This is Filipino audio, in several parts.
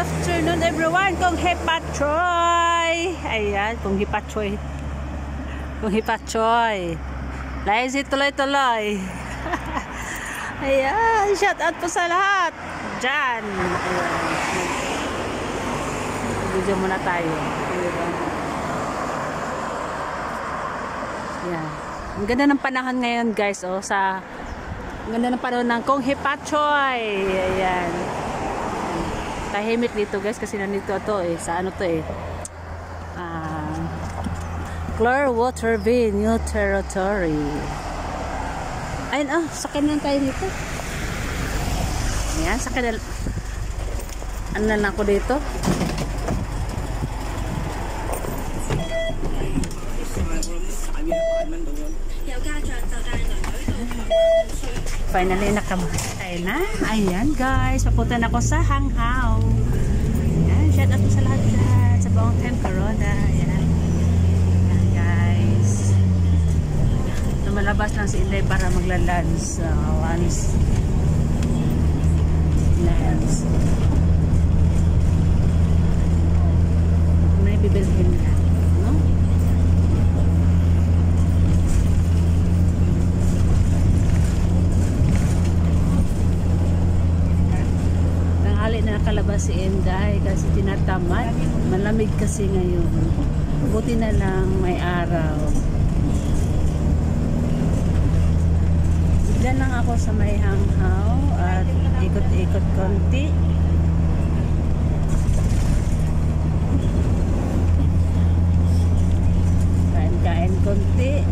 afternoon everyone, Kong Hepatchoy. Ayan, Kong Hepatchoy. Kong Hepatchoy. Lazy tuloy-tuloy. Ayan, shout out po sa lahat dyan. Video muna tayo. Ayan. Ang ganda ng panahon ngayon guys. Oh, ang ganda ng panahon ng Kong Hepatchoy. Ayan. Tahimik dito guys kasi nandito to eh. Sa ano to eh. Clearwater Bay, New Territory. Ayun, sakyan lang tayo dito. Ayan, sakyan na. Ano na lang ako dito? Finally, nakamatay na. Ayan guys, papunta na ako sa Hanghaw. Ayan, shout out sa lahat dyan. Sa buong Temperoda. Ayan. Malabas lang si Inday para magla-lunch once lunch may bibilhin na no? Tanghali na nakalabas si Inday kasi tinatamad, malamig kasi ngayon, buti na lang may araw. Diyan lang ako sa may Hanghaw at ikot-ikot konti. Kain-kain konti.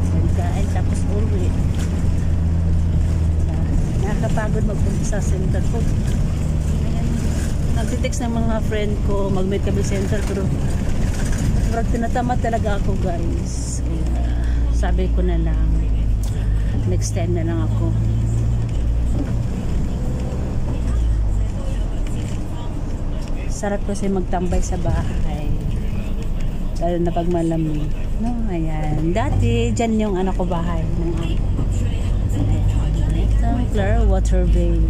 Kain-kain tapos uwi. Nakakapagod magpunta sa center ko. Nagtitext ng mga friend ko, mag-meet kami center pero tinatamad talaga ako guys. Kaya, sabi ko na lang next time na lang ako. Sarap kasi magtambay sa bahay. Lalo na pag malamig. No, ayan. Dati, dyan yung ano ko bahay. Itong Clearwater Bay.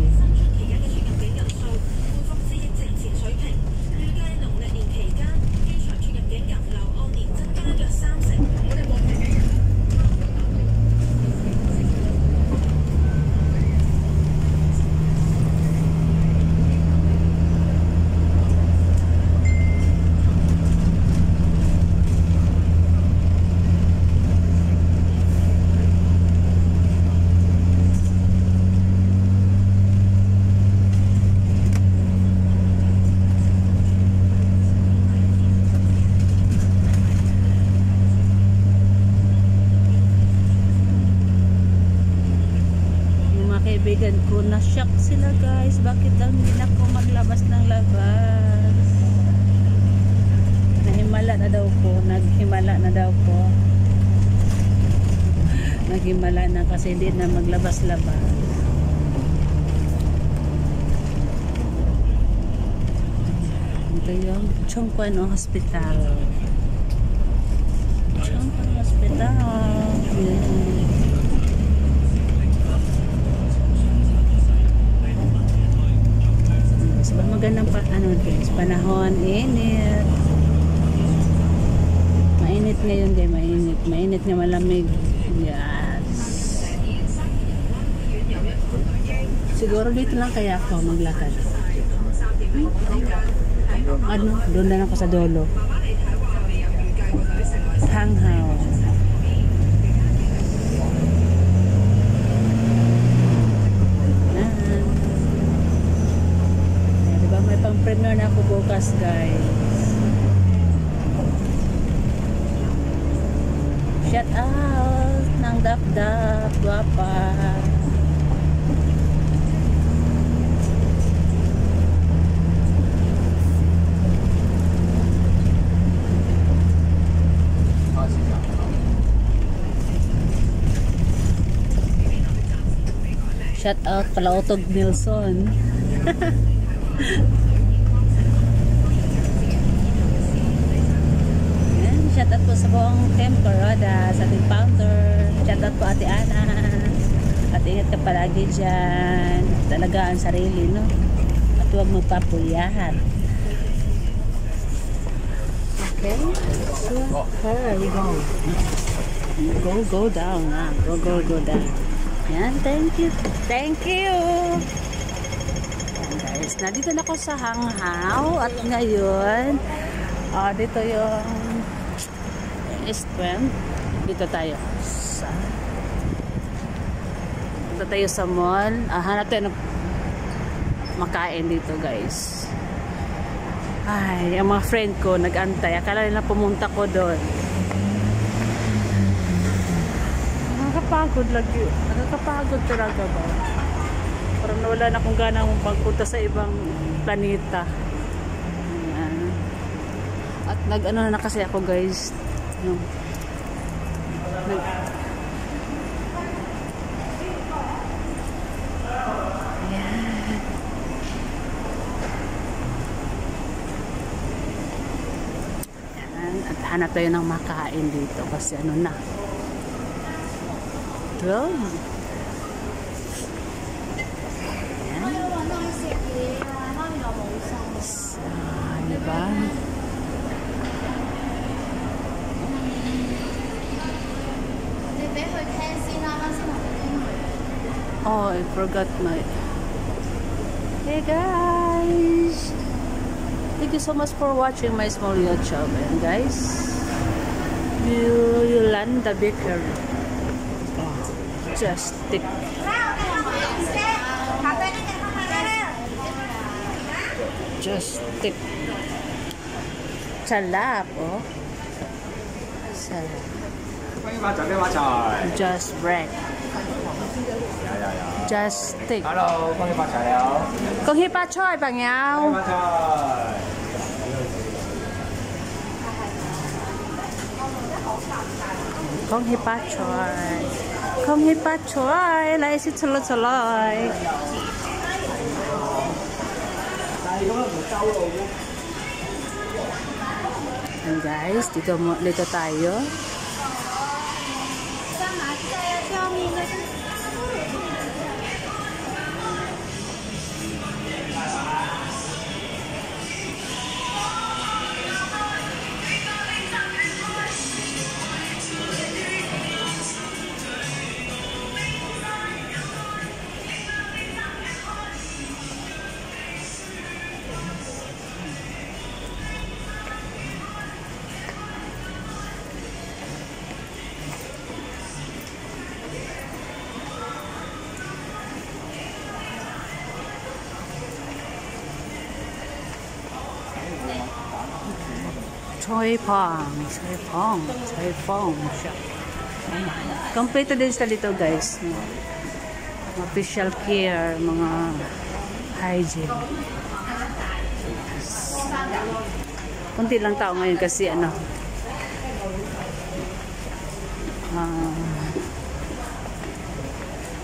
Kaibigan ko, na-shock sila guys, bakit daw hindi na ako maglabas ng labas. Naghimala na daw po naghimala na kasi hindi na maglabas-labas. Ito yung Chongquan Hospital. Chongquan Hospital. Magandang guys, panahon, init. Mainit ngayon guys, mainit nga malamig. Yes. Siguro dito lang kaya ako maglakad. Doon na lang ako sa dulo. Hanghaw. Pang-premier na ako bukas guys. Shout out ng Dap-Dap Guapa. Shout out Palautog Nilson. Shout out po sa buong Temperoda, sa ating founder. Shout out po Ate Ana. At ingat ka palagi dyan. Talaga ang sarili, no? huwag magpapuyat. Okay? So, here we go. Go down. Go down. Yan, thank you. Thank you. Yan guys, nandito na ako sa Hanghaw at ngayon, dito yung East Point. Dito tayo sa mall. Hanap tayo ng makain dito guys. Ay, ang mga friend ko nag-antay. Akala nila pumunta ko doon. Nakakapagod lagi. Nakakapagod talaga ba? Parang nawala na akong ganang pagpunta sa ibang planeta. Ayan. At nag-ano na kasi ako guys. At hanap tayo ng makain dito kasi ano na. Well, diba? Oh, I forgot my... Hey guys! Thank you so much for watching my small YouTube. And guys, Yolanda Baker. Just stick. Just stick. Salap, oh. Salap. Just break. Just stick. Hello， 恭喜發財啊！恭喜發財，朋友。發財！恭喜發財，恭喜發財，利是出來。And guys, dito tayo. Choi Pong siya. Kompleto din sila dito guys. Mga facial care, mga hygiene. Kunti lang tao ngayon kasi ano.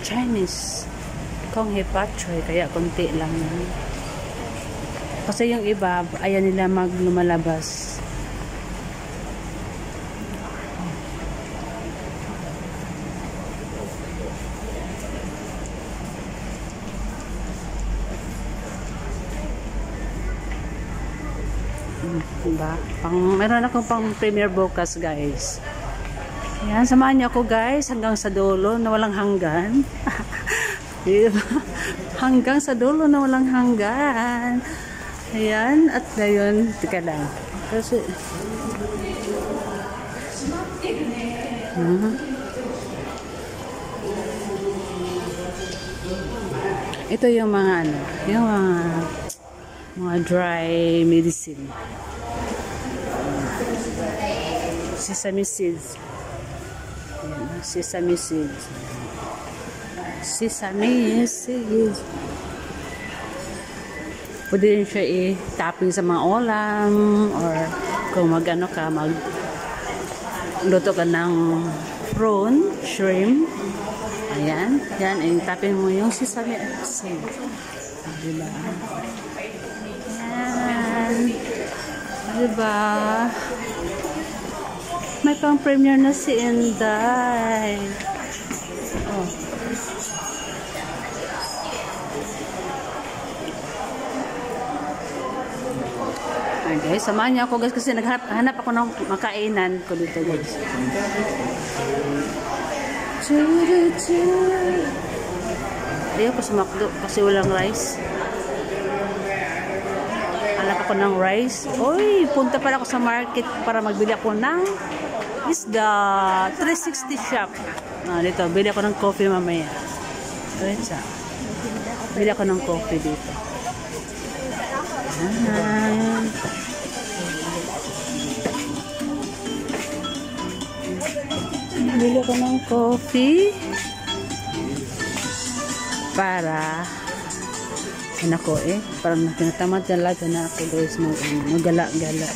Chinese. Kung hipachoy, kaya kunti lang. Kasi yung iba, ayaw nila lumalabas. Diba? Meron akong pang premiere bukas guys. Ayan, samahan niyo ako guys hanggang sa dulo na walang hanggan. Diba? Hanggang sa dulo na walang hanggan. Ayan, at ngayon, tika lang. Kasi ito yung mga ano, yung mga dry medicine. Sesame seeds. Ayan, sesame seeds. Sesame seeds. Pwede rin siya i-topping sa mga ulam or kung mag-ano ka, luto ka ng prawn, shrimp. Ayan. Yan, i-topping mo yung sesame seeds. Diba? Ayan. Diba? May pang premiere na si Inday. Oh. Ayan guys, samahan niyo ako guys kasi naghanap ako ng makainan ko dito guys. Ayoko sa McDo kasi walang rice. Hanap ako ng rice. Oy, punta pala ako sa market para magbili ako ng isda. 360 shop. Dito, bili ako ng coffee mamaya. Bili ako ng coffee dito. Bili ako ng coffee para ako parang tinatamad talaga na ako guys magala-gala.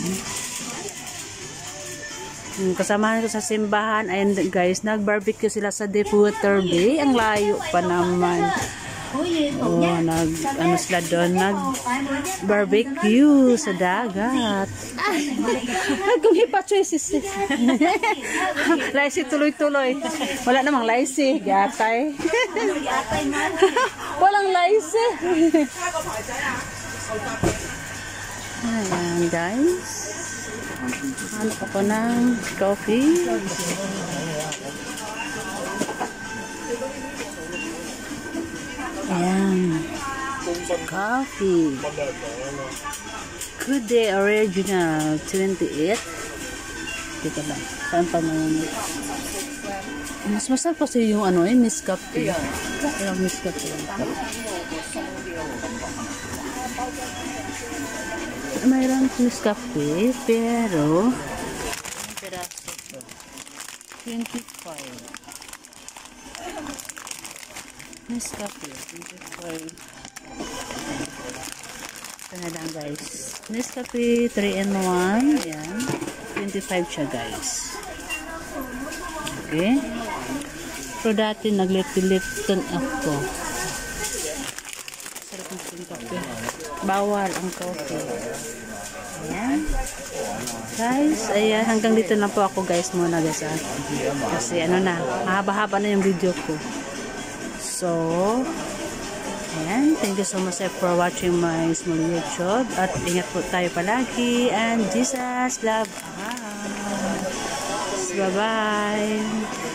Kasamahan ko sa simbahan. Ayun guys, nag-barbecue sila sa Deepwater Bay. Ang layo pa naman. Ano sila doon? Nag-barbecue sa dagat. Nagkumipa choices. Laisi tuloy-tuloy. Wala namang laisi. Gatay. Walang laisi. Ayan guys. Hanap ako ng coffee. Ayan. Coffee. Good Day Original 28. Dito lang. Saan pa naman? Mas masarap kasi yung Nescafe. Yung Nescafe. Mayroon Nescafe, pero peraso ito. 25. Nescafe, 25. Ito na lang guys. Nescafe 3-in-1. Ayan. 25 siya guys. Okay. So dati nag-Lipton ako. Sarap ng kape. Bawal ang coffee. Ayan. Guys, ayan. Hanggang dito na po ako guys muna guys. Kasi mahaba-haba na yung video ko. So, ayan. Thank you so much for watching my small YouTube. At ingat po tayo palagi. And Jesus love us. Bye-bye.